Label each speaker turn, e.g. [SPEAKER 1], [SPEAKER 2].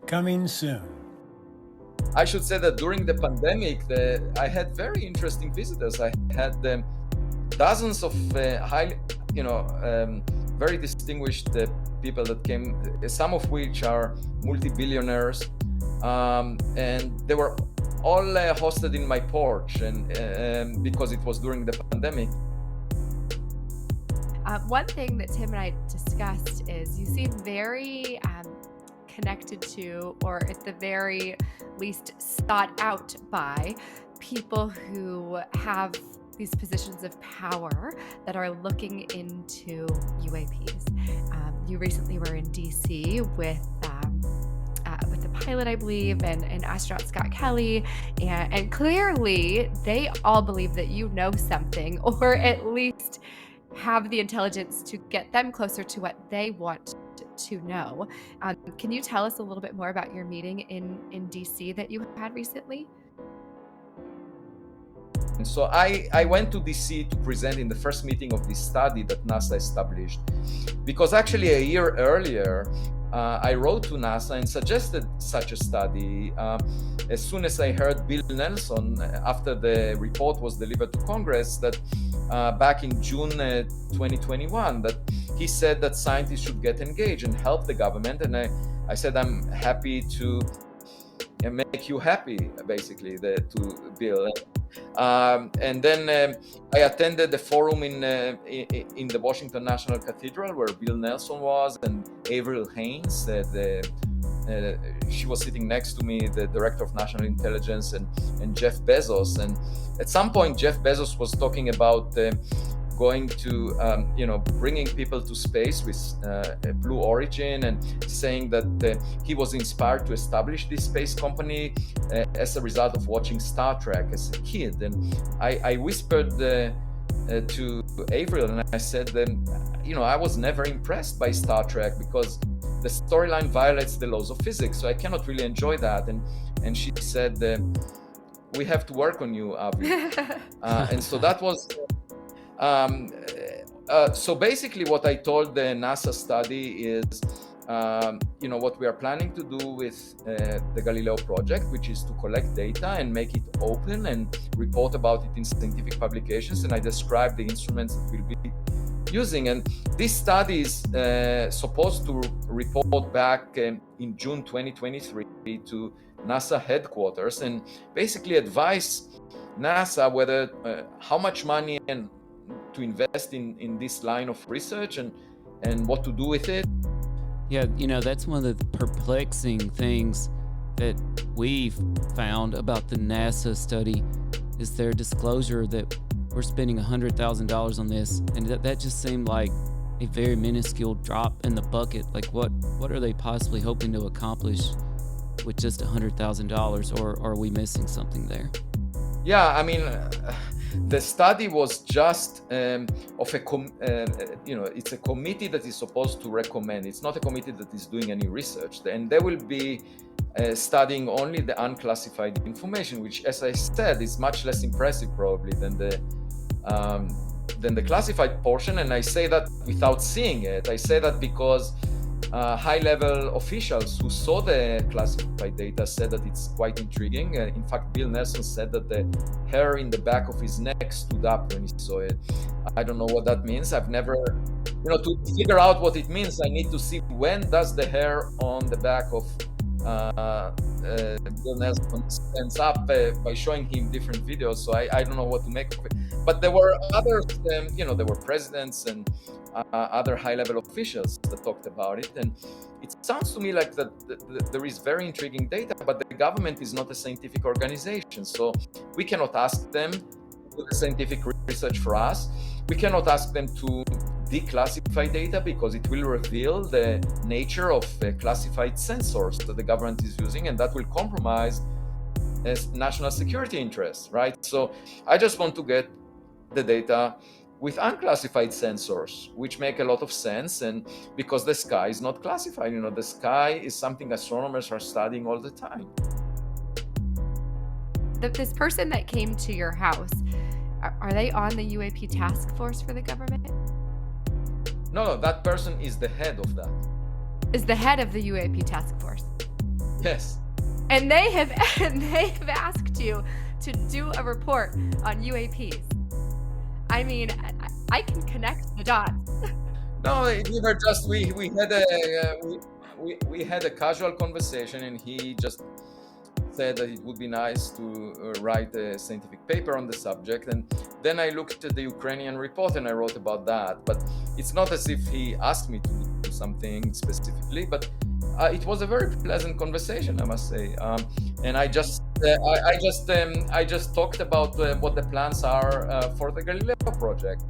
[SPEAKER 1] Coming soon.
[SPEAKER 2] I should say that during the pandemic, I had very interesting visitors. I had dozens of very distinguished people that came, some of which are multi-billionaires, and they were all hosted in my porch, and because it was during the pandemic.
[SPEAKER 3] One thing that Tim and I discussed is you seem very connected to, or at the very least sought out by, people who have these positions of power that are looking into UAPs. You recently were in DC with the pilot, I believe, and astronaut Scott Kelly, and clearly they all believe that you know something, or at least have the intelligence to get them closer to what they want to know. Can you tell us a little bit more about your meeting in DC that you had recently?
[SPEAKER 2] And so I went to DC to present in the first meeting of this study that NASA established, because actually a year earlier, I wrote to NASA and suggested such a study as soon as I heard Bill Nelson, after the report was delivered to Congress, that back in June 2021, that he said that scientists should get engaged and help the government. And I said, I'm happy to make you happy, basically, to Bill. And then I attended the forum in the Washington National Cathedral where Bill Nelson was, and Avril Haines, she was sitting next to me, the director of national intelligence, and Jeff Bezos. And at some point, Jeff Bezos was talking about going to, bringing people to space with Blue Origin, and saying that he was inspired to establish this space company as a result of watching Star Trek as a kid. And I whispered to Avril, and I said, I was never impressed by Star Trek because the storyline violates the laws of physics, so I cannot really enjoy that. And she said, we have to work on you, Avi. And so that was... so basically what I told the NASA study is, what we are planning to do with the Galileo project, which is to collect data and make it open and report about it in scientific publications. And I described the instruments that we'll be using. And this study is supposed to report back in June 2023 to NASA headquarters and basically advise NASA whether how much money and to invest in this line of research and what to do with it.
[SPEAKER 4] Yeah, that's one of the perplexing things that we've found about the NASA study is their disclosure that we're spending $100,000 on this, and that just seemed like a very minuscule drop in the bucket. Like, what are they possibly hoping to accomplish with just $100,000, or are we missing something there?
[SPEAKER 2] Yeah, I mean, the study was just of a it's a committee that is supposed to recommend. It's not a committee that is doing any research, and they will be studying only the unclassified information, which, as I said, is much less impressive probably than the classified portion. And I say that without seeing it. I say that because high-level officials who saw the classified data said that it's quite intriguing. In fact, Bill Nelson said that the hair in the back of his neck stood up when he saw it. I don't know what that means. I've never, to figure out what it means, I need to see when does the hair on the back of Bill Nelson stands up by showing him different videos. So I don't know what to make of it. But there were others, there were presidents and other high-level officials that talked about it. And it sounds to me like that there is very intriguing data, but the government is not a scientific organization. So we cannot ask them to do the scientific research for us. We cannot ask them to declassify data because it will reveal the nature of classified sensors that the government is using, and that will compromise national security interests, right? So I just want to get the data with unclassified sensors, which make a lot of sense, and because the sky is not classified, the sky is something astronomers are studying all the time.
[SPEAKER 3] This person that came to your house, are they on the UAP task force for the government?
[SPEAKER 2] No, that person is the head of that.
[SPEAKER 3] Is the head of the UAP task force?
[SPEAKER 2] Yes.
[SPEAKER 3] And they have and they have asked you to do a report on UAPs. I mean, I can connect the dots.
[SPEAKER 2] No, we were just we had a we had a casual conversation, and he just said that it would be nice to write a scientific paper on the subject. And then I looked at the Ukrainian report and I wrote about that. But it's not as if he asked me to do something specifically, but it was a very pleasant conversation, I must say. And I just talked about what the plans are for the Galileo project.